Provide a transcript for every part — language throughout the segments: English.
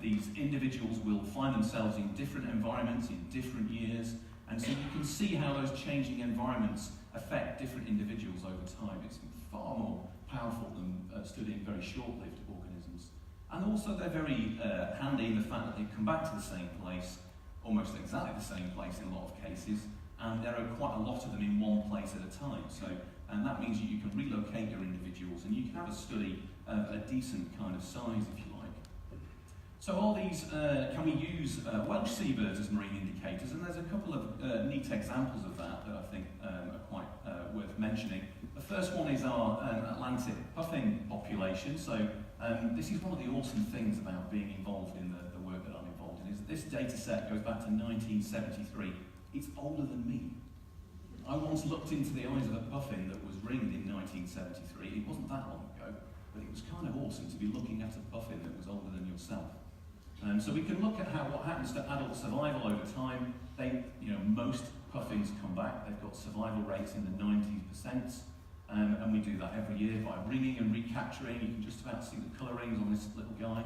these individuals will find themselves in different environments in different years, and so you can see how those changing environments affect different individuals over time. It's far more powerful than studying very short-lived organisms. And also they're very handy in the fact that they come back to the same place, almost exactly the same place in a lot of cases, and there are quite a lot of them in one place at a time. So, and that means you can relocate your individuals, and you can have a study of a decent kind of size, if you like. So all these, can we use Welsh seabirds as marine indicators? And there's a couple of neat examples of that I think are quite worth mentioning. The first one is our Atlantic puffin population. So this is one of the awesome things about being involved in the work that I'm involved in, is that this data set goes back to 1973. It's older than me. I once looked into the eyes of a puffin that was ringed in 1973. It wasn't that long ago, but it was kind of awesome to be looking at a puffin that was older than yourself. So we can look at what happens to adult survival over time. Most puffins come back. They've got survival rates in the 90%, and we do that every year by ringing and recapturing. You can just about see the colourings on this little guy.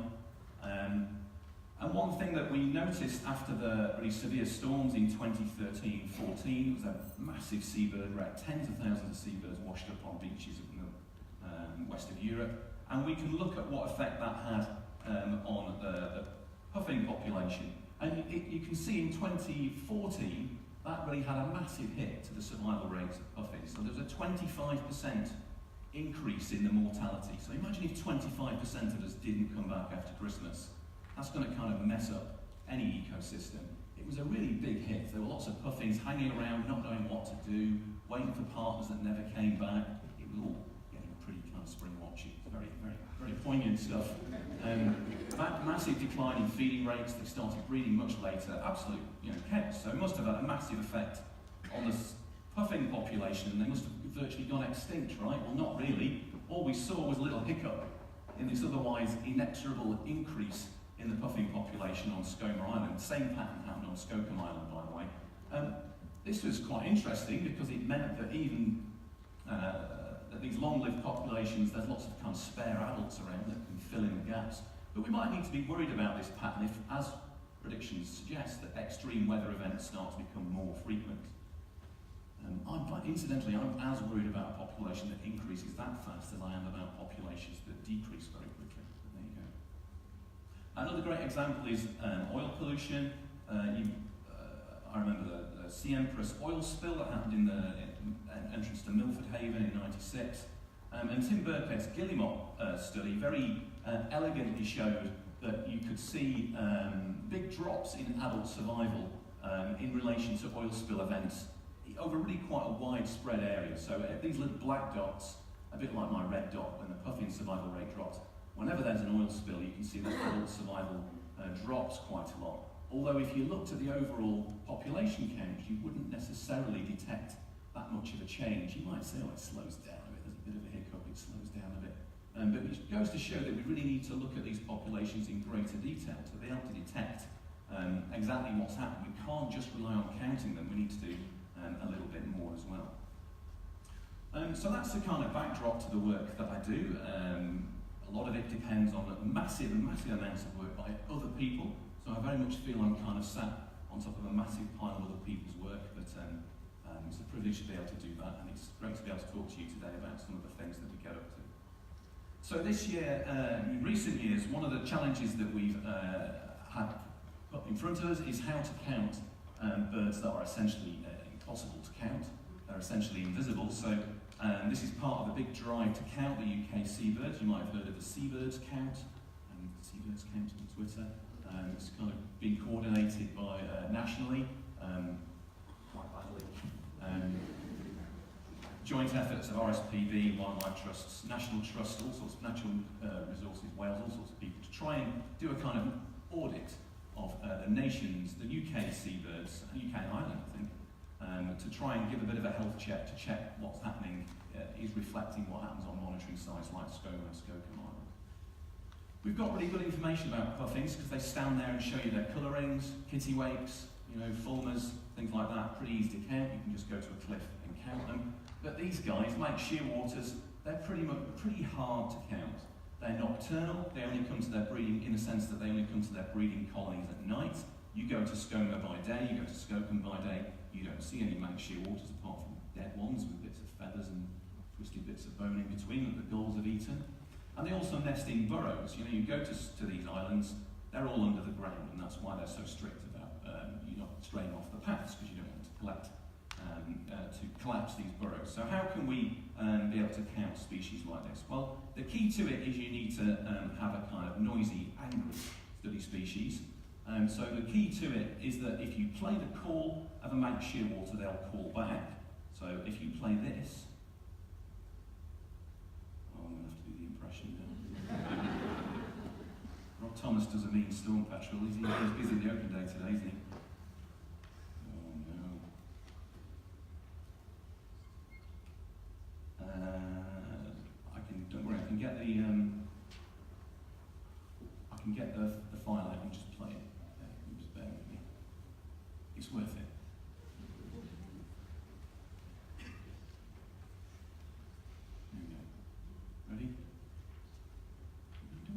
And one thing that we noticed after the really severe storms in 2013-14 was a massive seabird wreck. Tens of thousands of seabirds washed up on beaches in the west of Europe. And we can look at what effect that had on the puffin population. And you can see in 2014, that really had a massive hit to the survival rates of puffins. So there was a 25% increase in the mortality. So imagine if 25% of us didn't come back after Christmas. That's going to kind of mess up any ecosystem. It was a really big hit. There were lots of puffins hanging around, not knowing what to do, waiting for partners that never came back. It was all getting pretty kind of spring watching. Very, very, very poignant stuff. Massive decline in feeding rates. They started breeding much later. Absolute, chaos. So it must have had a massive effect on the puffin population, and they must have virtually gone extinct, right? Well, not really. All we saw was a little hiccup in this otherwise inexorable increase in the puffin population on Skomer Island. Same pattern happened on Skookum Island, by the way. This was quite interesting because it meant that even that these long-lived populations, there's lots of kind of spare adults around that can fill in the gaps. But we might need to be worried about this pattern if, as predictions suggest, that extreme weather events start to become more frequent. Incidentally, I'm as worried about a population that increases that fast as I am about populations that decrease very quickly. But there you go. Another great example is oil pollution. I remember the Sea Empress oil spill that happened in the entrance to Milford Haven in '96. And Tim Burkhead's Guillemot study very elegantly showed that you could see big drops in adult survival in relation to oil spill events over really quite a widespread area. So these little black dots, a bit like my red dot when the puffin survival rate dropped, whenever there's an oil spill you can see that adult survival drops quite a lot. Although if you looked at the overall population count, you wouldn't necessarily detect that much of a change. You might say, oh, it slows down a bit, there's a bit of a hiccup, it slows down a bit. But it goes to show that we really need to look at these populations in greater detail to be able to detect exactly what's happening. We can't just rely on counting them, we need to do a little bit more as well. So that's the kind of backdrop to the work that I do. A lot of it depends on massive amounts of work by other people. So I very much feel I'm kind of sat on top of a massive pile of other people's work, but it's a privilege to be able to do that, and it's great to be able to talk to you today about some of the things that we get up to. So this year, in recent years, one of the challenges that we've had put in front of us is how to count birds that are essentially impossible to count. They're essentially invisible. So this is part of a big drive to count the UK seabirds. You might have heard of the Seabirds Count, and the Seabirds Count on Twitter. It's kind of been coordinated by nationally, quite badly. Joint efforts of RSPB, Wildlife Trusts, National Trust, all sorts of natural resources, Wales, all sorts of people, to try and do a kind of audit of the nations, the UK seabirds, UK and Ireland, I think, to try and give a bit of a health check, to check what's happening is reflecting what happens on monitoring sites like Skomer and Skookum Island. We've got really good information about puffins because they stand there and show you their colourings, kittiwakes, fulmars, things like that. Pretty easy to count. You can just go to a cliff and count them. But these guys, like shearwaters, they're pretty hard to count. They're nocturnal. They only come to their breeding, in the sense that they only come to their breeding colonies at night. You go to Skoma by day, you go to Skokun by day, you don't see any Manx shearwaters apart from dead ones with bits of feathers and twisted bits of bone in between that the gulls have eaten. And they also nest in burrows. You go to these islands, they're all under the ground, and that's why they're so strict about you not straying off the paths, because you don't want to collapse these burrows. So how can we be able to count species like this? Well, the key to it is you need to have a kind of noisy, angry study species. So the key to it is that if you play the call of a Manx shearwater, they'll call back. So if you play this, I'm going to have to do the impression now. Rob Thomas does a mean storm petrel. He's busy in the open day today, isn't he? Don't worry, I can get the file out and just play it. Just bear with me. It's worth it. There we go. Ready? Can you do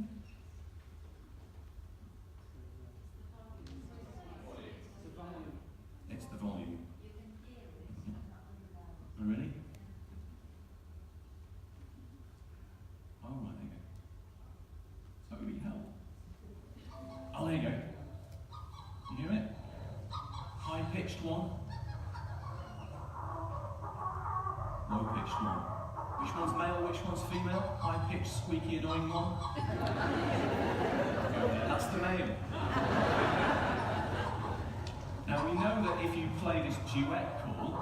it? It's the volume. Ready? Oh, right, there you go. So that would be hell. Oh, there you go. You hear it? High-pitched one. Low-pitched one. Which one's male, which one's female? High-pitched, squeaky, annoying one. That's the male. Now, we know that if you play this duet call,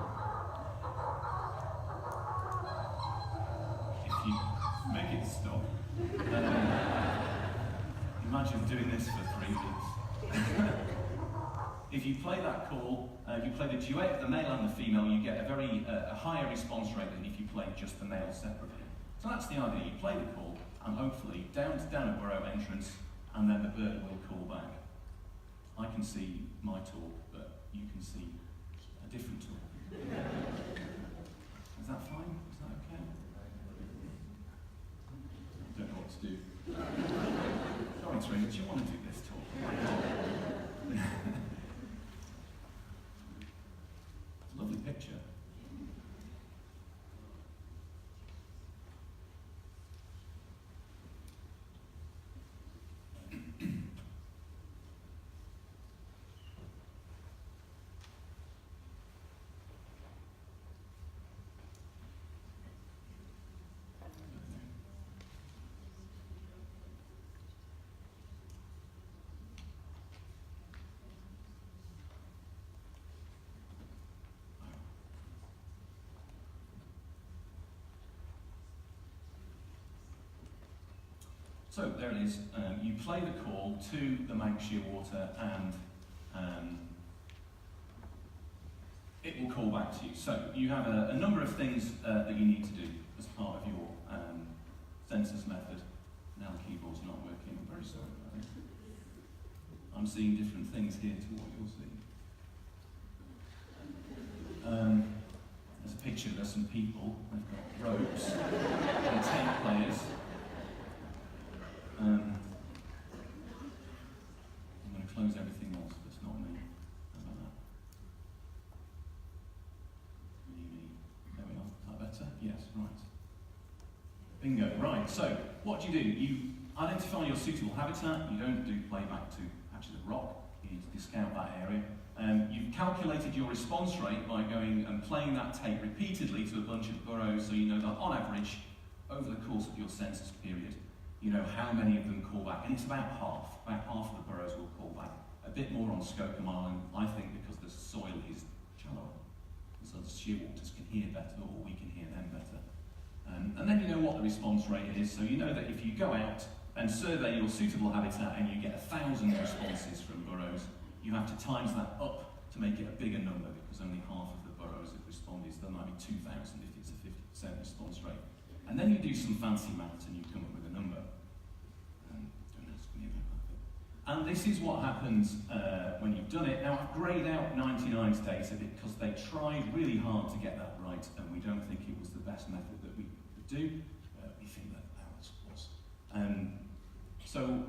if you make it stop. Imagine doing this for 3 weeks. If you play that call, if you play the duet, the male and the female, you get a higher response rate than if you play just the male separately. So that's the idea. You play the call, and hopefully down a burrow entrance, and then the bird will call back. I can see my talk, but you can see a different talk. Is that fine? Is that okay? I don't know what to do. Sorry, Trina, do you want to do this talk? It's a lovely picture. So there it is. You play the call to the Manx shearwater, and it will call back to you. So you have a number of things that you need to do as part of your census method. Now the keyboard's not working. I'm very sorry about it. I'm seeing different things here to what you're seeing. There's a picture. There's some people. They've got robes and 10 players. I'm going to close everything else that's not me. How about that? There we are. Is that better? Yes, right. Bingo. Right, so what do? You identify your suitable habitat. You don't do playback to patches of rock. You need to discount that area. You've calculated your response rate by going and playing that tape repeatedly to a bunch of burrows, so you know that on average, over the course of your census period, you know how many of them call back, and it's about half. About half of the burrows will call back. A bit more on Skokun Island, I think, because the soil is shallower, so the shearwaters can hear better, or we can hear them better. And then you know what the response rate is, so you know that if you go out and survey your suitable habitat and you get 1,000 responses from burrows, you have to times that up to make it a bigger number, because only half of the burrows have responded, so there might be 2,000 if it's a 50% response rate. And then you do some fancy maths and you come up with a number. Don't ask me about that bit. And this is what happens when you've done it. Now, I've greyed out 99's data because they tried really hard to get that right, and we don't think it was the best method that we could do. We think that ours was. So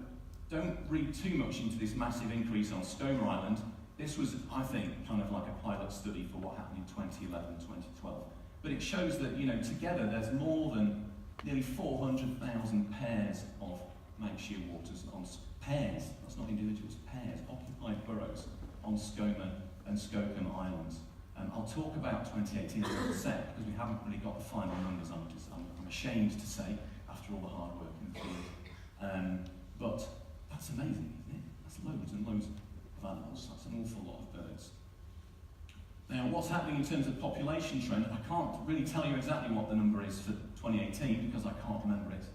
don't read too much into this massive increase on Skomer Island. This was, I think, kind of like a pilot study for what happened in 2011, 2012. But it shows that, together there's more than nearly 400,000 pairs of manx shearwaters on pairs, that's not individuals, pairs, occupied burrows on Skomer and Skokholm Islands. I'll talk about 2018 in a sec, because we haven't really got the final numbers. I'm ashamed to say, after all the hard work in the field. But that's amazing, isn't it? That's loads and loads of animals. That's an awful lot of birds. Now, what's happening in terms of population trend, I can't really tell you exactly what the number is for 2018 because I can't remember it.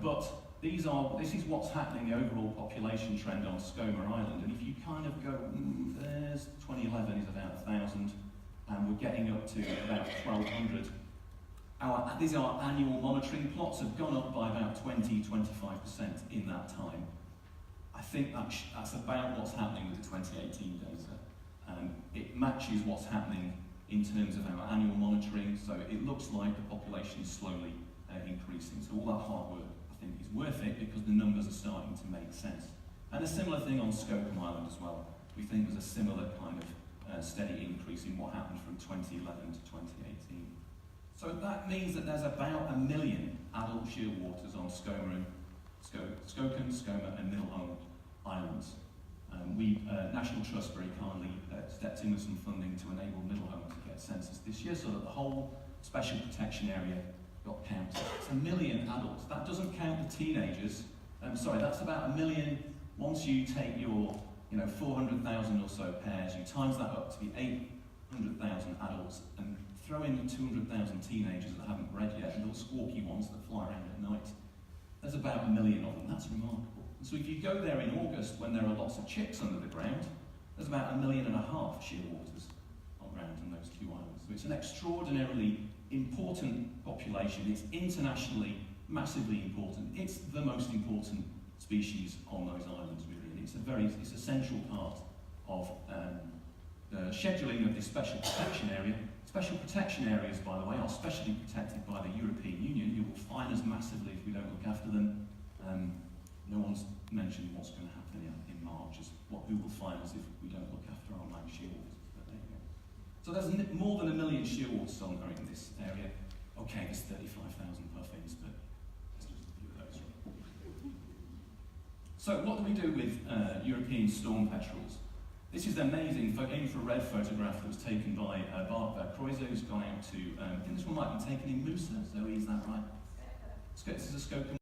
But this is what's happening, the overall population trend on Skomer Island. And if you kind of go, there's 2011 is about 1,000, and we're getting up to about 1,200. These are annual monitoring plots have gone up by about 20-25% in that time. I think that's about what's happening with the 2018 data. It matches what's happening in terms of our annual monitoring, so it looks like the population is slowly increasing. So all that hard work, I think, is worth it because the numbers are starting to make sense. And a similar thing on Skokholm Island as well. We think there's a similar kind of steady increase in what happened from 2011 to 2018. So that means that there's about 1 million adult shearwaters on Skokholm, Skomer and Middleholm Islands. National Trust very kindly stepped in with some funding to enable Middleholm to get census this year so that the whole special protection area got counted. It's 1 million adults. That doesn't count the teenagers. That's about 1 million. Once you take your 400,000 or so pairs, you times that up to be 800,000 adults and throw in the 200,000 teenagers that haven't bred yet, and little squawky ones that fly around at night. There's about 1 million of them. That's remarkable. And so if you go there in August when there are lots of chicks under the ground, there's about 1.5 million shearwaters on ground on those two islands. So it's an extraordinarily important population. It's internationally massively important. It's the most important species on those islands, really. And it's a central part of the scheduling of this special protection area. Special protection areas, by the way, are specially protected by the European Union, who will fine us massively if we don't look after them. No one's mentioned what's going to happen in March, who will fine us if we don't look after our manx shearwaters. But there you go. So there's more than 1 million shearwaters on in this area. Okay, there's 35,000 puffins, but there's just a few of those. So what do we do with European storm petrels? This is an amazing infrared photograph that was taken by Bart Kreuzer, who's gone out to, I think this one might be taken in Musa, Zoe, is that right? This is a Skokholm